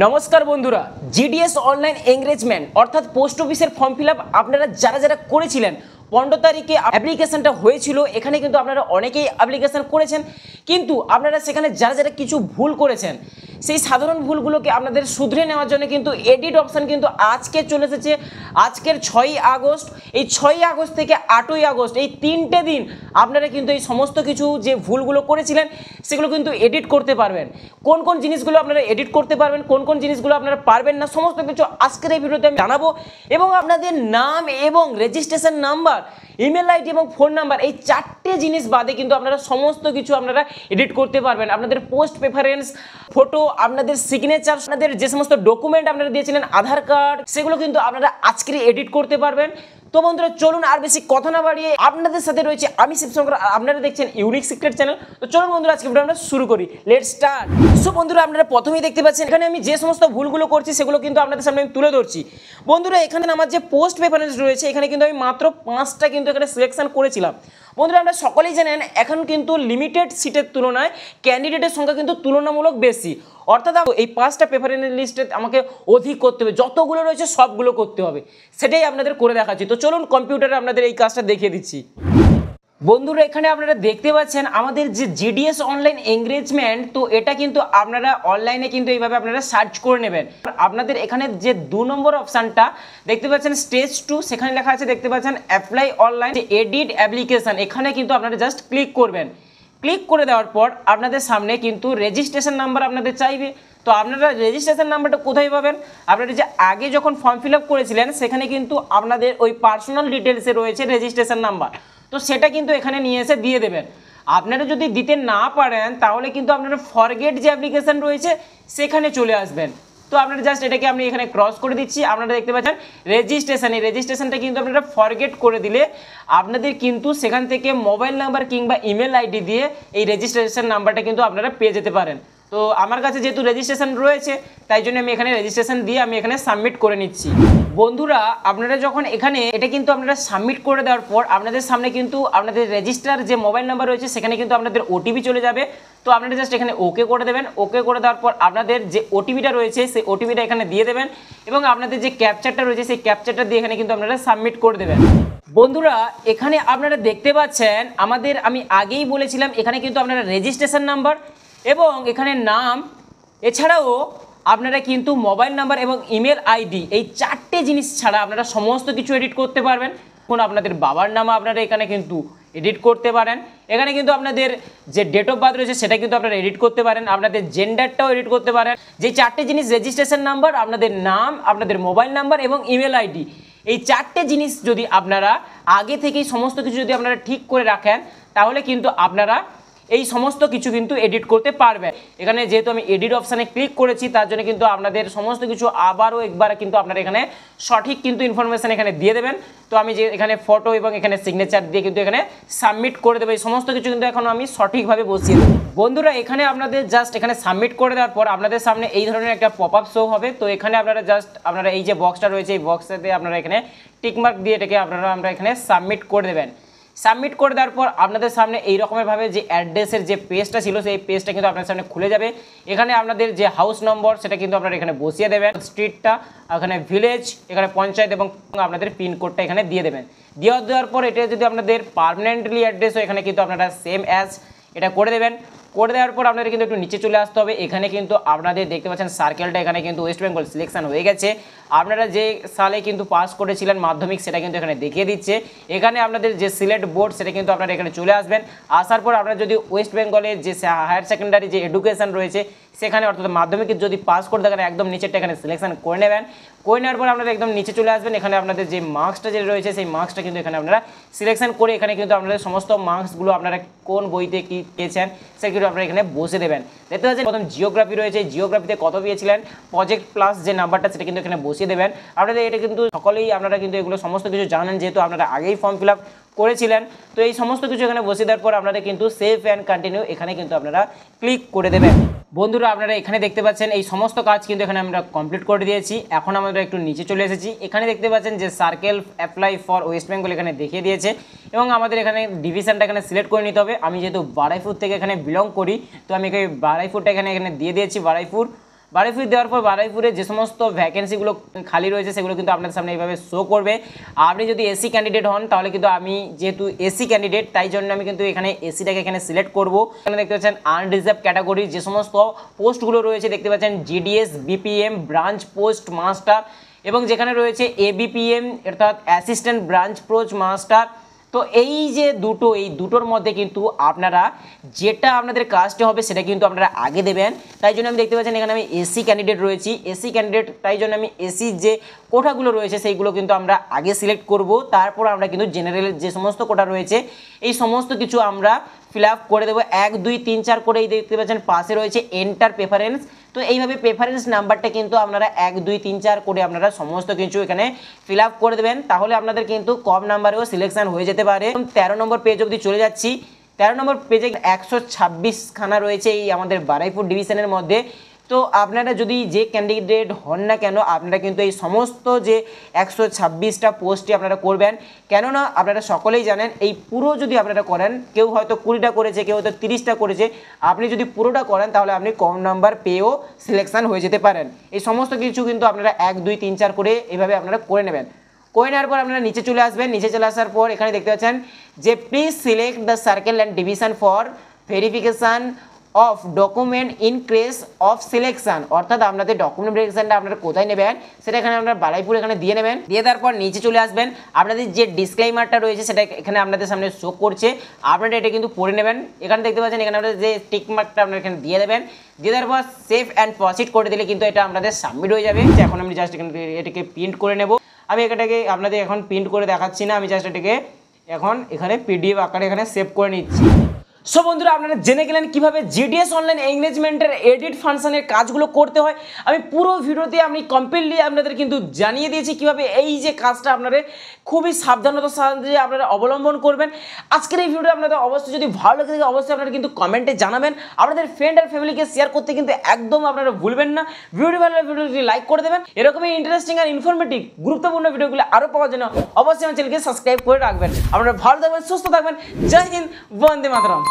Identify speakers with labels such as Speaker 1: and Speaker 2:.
Speaker 1: নমস্কার বন্ধুরা, GDS online engagement অর্থাৎ পোস্ট অফিসের ফর্ম ফিল আপ আপনারা যারা করেছিলেন 15 তারিখে অ্যাপ্লিকেশনটা হয়েছিল। এখানে কিন্তু আপনারা অনেকেই অ্যাপ্লিকেশন করেছেন, কিন্তু আপনারা সেখানে যারা কিছু ভুল করেছেন সেই সাধারণ ভুলগুলোকে আপনাদের শুধরে নেওয়ার জন্য কিন্তু এডিট অপশান কিন্তু আজকে চলে এসেছে। আজকের 6ই আগস্ট, এই 6ই আগস্ট থেকে 8ই আগস্ট এই 3টে দিন আপনারা কিন্তু এই সমস্ত কিছু যে ভুলগুলো করেছিলেন সেগুলো কিন্তু এডিট করতে পারবেন। কোন কোন জিনিসগুলো আপনারা এডিট করতে পারবেন, কোন কোন জিনিসগুলো আপনারা পারবেন না, সমস্ত কিছু আজকের এই ভিডিওতে আমি জানাবো। এবং আপনাদের নাম এবং রেজিস্ট্রেশন নাম্বার, ইমেল আইডি এবং ফোন নাম্বার, এই 4টে জিনিস বাদে কিন্তু আপনারা সমস্ত কিছু আপনারা এডিট করতে পারবেন। আপনাদের পোস্ট প্রেফারেন্স, ফটো, আপনাদের সিগনেচার, আপনাদের যে সমস্ত ডকুমেন্ট আপনারা দিয়েছিলেন, আধার কার্ড, সেগুলো কিন্তু আপনারা আজকে এডিট করতে পারবেন। তো বন্ধুরা চলুন আর বেশি কথা না বাড়িয়ে আপনাদের সাথে রয়েছে আমি শিবশঙ্কর, আপনারা দেখছেন ইউনিক সিক্রেট চ্যানেল। তো চলুন বন্ধুরা আজকে ভিডিও আমরা শুরু করি, লেটস স্টার্ট। সো বন্ধুরা আপনারা প্রথমেই দেখতে পাচ্ছেন এখানে আমি যে সমস্ত ভুলগুলো করছি সেগুলো কিন্তু আপনাদের সামনে আমি তুলে ধরছি। বন্ধুরা এখানে আমার যে পোস্ট প্রেফারেন্স রয়েছে এখানে কিন্তু আমি মাত্র 5টা কিন্তু এখানে সিলেকশন করেছিলাম। বন্ধুরা আমরা সকলেই জানেন এখন কিন্তু লিমিটেড সিটের তুলনায় ক্যান্ডিডেটের সংখ্যা কিন্তু তুলনামূলক বেশি, অর্থাৎ এই 5টা প্রেফারেন্স লিস্টে আমাকে অধিক করতে হবে, যতগুলো রয়েছে সবগুলো করতে হবে, সেটাই আপনাদের করে দেখাচ্ছি। তো চলুন কম্পিউটারে আপনাদের এই কাজটা দেখিয়ে দিচ্ছি। বন্ধুরা এখানে আপনারা দেখতে পাচ্ছেন আমাদের যে জিডিএস অনলাইন এনগেজমেন্ট, তো এটা কিন্তু আপনারা অনলাইনে কিন্তু এইভাবে আপনারা সার্চ করে নেবেন। আপনাদের এখানে যে 2 নম্বর অপশানটা দেখতে পাচ্ছেন স্টেজ 2, সেখানে লেখা আছে দেখতে পাচ্ছেন অ্যাপ্লাই অনলাইন এডিট অ্যাপ্লিকেশন, এখানে কিন্তু আপনারা জাস্ট ক্লিক করবেন। ক্লিক করে দেওয়ার পর আপনাদের সামনে কিন্তু রেজিস্ট্রেশন নাম্বার আপনাদের চাইবে। তো আপনারা রেজিস্ট্রেশন নাম্বারটা কোথায় পাবেন? আপনারা যে আগে যখন ফর্ম ফিল আপ করেছিলেন সেখানে কিন্তু আপনাদের ওই পার্সোনাল ডিটেলসে রয়েছে রেজিস্ট্রেশন নাম্বার, তো সেটা কিন্তু এখানে নিয়ে এসে দিয়ে দেবেন। আপনারা যদি দিতে না পারেন তাহলে কিন্তু আপনারা ফরগেট যে অ্যাপ্লিকেশন রয়েছে সেখানে চলে আসবেন। তো আপনারা জাস্ট এটাকে আমি এখানে ক্রস করে দিচ্ছি। আপনারা দেখতে পাচ্ছেন রেজিস্ট্রেশন, এই রেজিস্ট্রেশনটা কিন্তু আপনারা ফরগেট করে দিলে আপনাদের কিন্তু সেখান থেকে মোবাইল নাম্বার কিংবা ইমেল আইডি দিয়ে এই রেজিস্ট্রেশন নাম্বারটা কিন্তু আপনারা পেয়ে যেতে পারেন। তো আমার কাছে যেহেতু রেজিস্ট্রেশন রয়েছে তাই জন্য আমি এখানে রেজিস্ট্রেশন দিয়ে আমি এখানে সাবমিট করে নিচ্ছি। বন্ধুরা আপনারা যখন এখানে এটা কিন্তু আপনারা সাবমিট করে দেওয়ার পর আপনাদের সামনে কিন্তু আপনাদের রেজিস্টার যে মোবাইল নাম্বার রয়েছে সেখানে কিন্তু আপনাদের ওটিপি চলে যাবে। তো আপনারা জাস্ট এখানে ওকে করে দেবেন। ওকে করে দেওয়ার পর আপনাদের যে ওটিপিটা রয়েছে সেই ওটিপিটা এখানে দিয়ে দেবেন এবং আপনাদের যে ক্যাপচারটা রয়েছে সেই ক্যাপচারটা দিয়ে এখানে কিন্তু আপনারা সাবমিট করে দেবেন। বন্ধুরা এখানে আপনারা দেখতে পাচ্ছেন আমাদের, আমি আগেই বলেছিলাম এখানে কিন্তু আপনারা রেজিস্ট্রেশন নাম্বার এবং এখানে নাম, এছাড়াও আপনারা কিন্তু মোবাইল নাম্বার এবং ইমেল আইডি, এই 4টে জিনিস ছাড়া আপনারা সমস্ত কিছু এডিট করতে পারবেন। এখন আপনাদের বাবার নাম আপনারা এখানে কিন্তু এডিট করতে পারেন। এখানে কিন্তু আপনাদের যে ডেট অফ বার্থ রয়েছে সেটা কিন্তু আপনারা এডিট করতে পারেন। আপনাদের জেন্ডারটাও এডিট করতে পারেন। যে 4টে জিনিস রেজিস্ট্রেশন নাম্বার, আপনাদের নাম, আপনাদের মোবাইল নাম্বার এবং ইমেল আইডি, এই 4টে জিনিস যদি আপনারা আগে থেকেই সমস্ত কিছু যদি আপনারা ঠিক করে রাখেন তাহলে কিন্তু আপনারা এই সমস্ত কিছু কিন্তু এডিট করতে পারবেন। এখানে যেহেতু আমি এডিট অপশানে ক্লিক করেছি তার জন্য কিন্তু আপনাদের সমস্ত কিছু আবারও একবার কিন্তু আপনারা এখানে সঠিক কিন্তু ইনফরমেশান এখানে দিয়ে দেবেন। তো আমি যে এখানে ফটো এবং এখানে সিগনেচার দিয়ে কিন্তু এখানে সাবমিট করে দেবো। এই সমস্ত কিছু কিন্তু এখন আমি সঠিকভাবে বসিয়ে দেবো। বন্ধুরা এখানে আপনাদের জাস্ট এখানে সাবমিট করে দেওয়ার পর আপনাদের সামনে এই ধরনের একটা পপ আপ শো হবে। তো এখানে আপনারা জাস্ট আপনারা এই যে বক্সটা রয়েছে এই বক্সটাতে আপনারা এখানে টিকমার্ক দিয়ে এটাকে আমরা এখানে সাবমিট করে দেবেন। সাবমিট করে দেওয়ার পর আপনাদের সামনে এই রকমেরভাবে যে অ্যাড্রেসের যে পেজটা ছিল সেই পেজটা কিন্তু আপনাদের সামনে খুলে যাবে। এখানে আপনাদের যে হাউস নম্বর সেটা কিন্তু আপনারা এখানে বসিয়ে দেবেন, স্ট্রিটটা, এখানে ভিলেজ, এখানে পঞ্চায়েত এবং আপনাদের পিনকোডটা এখানে দিয়ে দেবেন। দেওয়ার পর এটা যদি আপনাদের পার্মানেন্টলি অ্যাড্রেস হয় এখানে কিন্তু আপনারা সেম অ্যাজ এটা করে দেবেন। করে দেওয়ার পর আপনাদের কিন্তু একটু নিচে চলে আসতে হবে। এখানে কিন্তু আপনাদের দেখতে পাচ্ছেন সার্কেলটা এখানে কিন্তু ওয়েস্ট বেঙ্গল সিলেকশন হয়ে গেছে। আপনারা যে সালে কিন্তু পাস করেছিলেন মাধ্যমিক সেটা কিন্তু এখানে দেখিয়ে দিচ্ছে। এখানে আপনাদের যে সিলেক্ট বোর্ড সেটা কিন্তু আপনারা এখানে চলে আসবেন। আসার পর আপনারা যদি ওয়েস্ট বেঙ্গলের যে হায়ার সেকেন্ডারি যে এডুকেশন রয়েছে সেখানে অর্থাৎ মাধ্যমিকের যদি পাস করে থাকেন একদম নিচেরটা এখানে সিলেকশন করে নেবেন। করে নেওয়ার পর আপনারা একদম নিচে চলে আসবেন। এখানে আপনাদের যে মার্কসটা যে রয়েছে সেই মার্কসটা কিন্তু এখানে আপনারা সিলেকশন করে এখানে কিন্তু আপনাদের সমস্ত মার্কসগুলো আপনারা কোন বইতে কী পেয়েছেন সেটা কিন্তু আপনারা এখানে বসে দেবেন। দেখতে পাচ্ছেন প্রথম জিওগ্রাফি রয়েছে, জিওগ্রাফিতে কত পেয়েছিলেন, প্রজেক্ট প্লাস যে নাম্বারটা সেটা কিন্তু এখানে বসিয়ে দেবেন। আপনাদের এটা কিন্তু সকলেই আপনারা কিন্তু এগুলো সমস্ত কিছু জানেন যেহেতু আপনারা আগেই ফর্ম ফিল আপ করেছিলেন। তো এই সমস্ত কিছু এখানে বসিয়ে দেওয়ার পর আপনারা কিন্তু সেভ অ্যান্ড কন্টিনিউ এখানে কিন্তু আপনারা ক্লিক করে দেবেন। বন্ধুরা আপনারা এখানে দেখতে পাচ্ছেন এই সমস্ত কাজ কিন্তু এখানে আমরা কমপ্লিট করে দিয়েছি। এখন আমরা একটু নিচে চলে এসেছি। এখানে দেখতে পাচ্ছেন যে circle apply for West Bengal এখানে দেখিয়ে দিয়েছে এবং আমাদের এখানে ডিভিশনটা এখানে সিলেক্ট করে নিতে হবে। আমি যেহেতু বারাইপুর থেকে এখানে বিলং করি তো আমি বারাইপুরটা এখানে দিয়ে দিয়েছি বারাইপুর। বারুইপুর দেওয়ার পর বারুইপুরে যে সমস্ত ভ্যাকেন্সিগুলো খালি রয়েছে সেগুলো কিন্তু আপনাদের সামনে এইভাবে শো করবে। আপনি যদি এসি ক্যান্ডিডেট হন তাহলে কিন্তু আমি যেহেতু এসি ক্যান্ডিডেট তাই জন্য আমি কিন্তু এখানে এসিটাকে এখানে সিলেক্ট করব। এখানে দেখতে পাচ্ছেন আনরিজার্ভ ক্যাটাগরির যে সমস্ত পোস্টগুলো রয়েছে দেখতে পাচ্ছেন GDS, BPM, branch post master এবং যেখানে রয়েছে এবিপিএম অর্থাৎ অ্যাসিস্ট্যান্ট ব্রাঞ্চ পোস্ট মাস্টার। তো এই যে এই দুটোর মধ্যে কিন্তু আপনারা যেটা আপনাদের কাজটা হবে সেটা কিন্তু আপনারা আগে দেবেন। তাই জন্য আমি দেখতে পাচ্ছেন এখানে আমি এসি ক্যান্ডিডেট রয়েছি, এসি ক্যান্ডিডেট তাই জন্য আমি এসির যে কোটাগুলো রয়েছে সেইগুলো কিন্তু আমরা আগে সিলেক্ট করব। তারপর আমরা কিন্তু জেনারেলের যে সমস্ত কোটা রয়েছে এই সমস্ত কিছু আমরা ফিল আপ করে দেবো 1 2 3 4 করে। এই দেখতে পাচ্ছেন পাশে রয়েছে এন্টার প্রেফারেন্স। তো এইভাবে প্রেফারেন্স নাম্বারটা কিন্তু আপনারা 1 2 3 4 করে আপনারা সমস্ত কিছু এখানে ফিল আপ করে দেবেন, তাহলে আপনাদের কিন্তু কম নাম্বারেও সিলেকশন হয়ে যেতে পারে। 13 নম্বর পেজ অবধি চলে যাচ্ছি। 13 নম্বর পেজে 126 খানা রয়েছে এই আমাদের বারুইপুর ডিভিশনের মধ্যে। তো আপনারা যদি যে ক্যান্ডিডেট হন না কেন আপনারা কিন্তু এই সমস্ত যে 126টা পোস্টই আপনারা করবেন, কেননা আপনারা সকলেই জানেন এই পুরো যদি আপনারা করেন, কেউ হয়তো 20টা করেছে, কেউ হয়তো 30টা করেছে, আপনি যদি পুরোটা করেন তাহলে আপনি কম নাম্বার পেয়েও সিলেকশন হয়ে যেতে পারেন। এই সমস্ত কিছু কিন্তু আপনারা 1 2 3 4 করে এইভাবে আপনারা করে নেবেন। করে নেওয়ার পর আপনারা নিচে চলে আসবেন। নিচে চলে আসার পর এখানে দেখতে পাচ্ছেন যে please select the circle and division for verification of document in case of selection, অর্থাৎ আপনাদের ডকুমেন্ট ভেরিফিকেশনটা আপনারা কোথায় নেবেন সেটা এখানে আপনারা বারুইপুর এখানে দিয়ে নেবেন। দিয়ে দেওয়ার পর নিচে চলে আসবেন। আপনাদের যে ডিসক্লেইমারটা রয়েছে সেটা এখানে আপনাদের সামনে শো করছে, আপনারা এটা কিন্তু পড়ে নেবেন। এখানে দেখতে পাচ্ছেন এখানে আপনাদের যে টিক মার্কটা আপনারা এখানে দিয়ে দেবেন। দিয়ে দেওয়ার পর সেভ অ্যান্ড প্রসিড করে দিলে কিন্তু এটা আপনাদের সাবমিট হয়ে যাবে। এখন আমি জাস্ট এখানে এটাকে প্রিন্ট করে নেব। আমি এটাকে আপনাদের এখন প্রিন্ট করে দেখাচ্ছি না, আমি জাস্ট এটাকে এখন এখানে পিডিএফ আকারে এখানে সেভ করে নিচ্ছি। সো বন্ধুরা আপনারা জেনে গেলেন কীভাবে জিডিএস অনলাইন এঙ্গেজমেন্টের এডিট ফাংশনের কাজগুলো করতে হয়। আমি পুরো ভিডিওতে আমি কমপ্লিটলি আপনাদের কিন্তু জানিয়ে দিয়েছি কীভাবে এই যে কাজটা আপনারা খুবই সাবধানতার সাথে আপনারা অবলম্বন করবেন। আজকের এই ভিডিও আপনাদের অবশ্যই যদি ভালো লাগে থাকে অবশ্যই আপনারা কিন্তু কমেন্টে জানাবেন। আপনাদের ফ্রেন্ড আর ফ্যামিলিকে শেয়ার করতে কিন্তু একদম আপনারা ভুলবেন না। ভিডিও ভালো লাগলে ভিডিওটি লাইক করে দেবেন। এরকমই ইন্টারেস্টিং আর ইনফরমেটিভ গুরুত্বপূর্ণ ভিডিওগুলো আরও পাওয়ার জন্য অবশ্যই আমার চ্যানেলকে সাবস্ক্রাইব করে রাখবেন। আপনারা ভালো থাকবেন, সুস্থ থাকবেন। জয় হিন্দ, বন্দে মাতরম।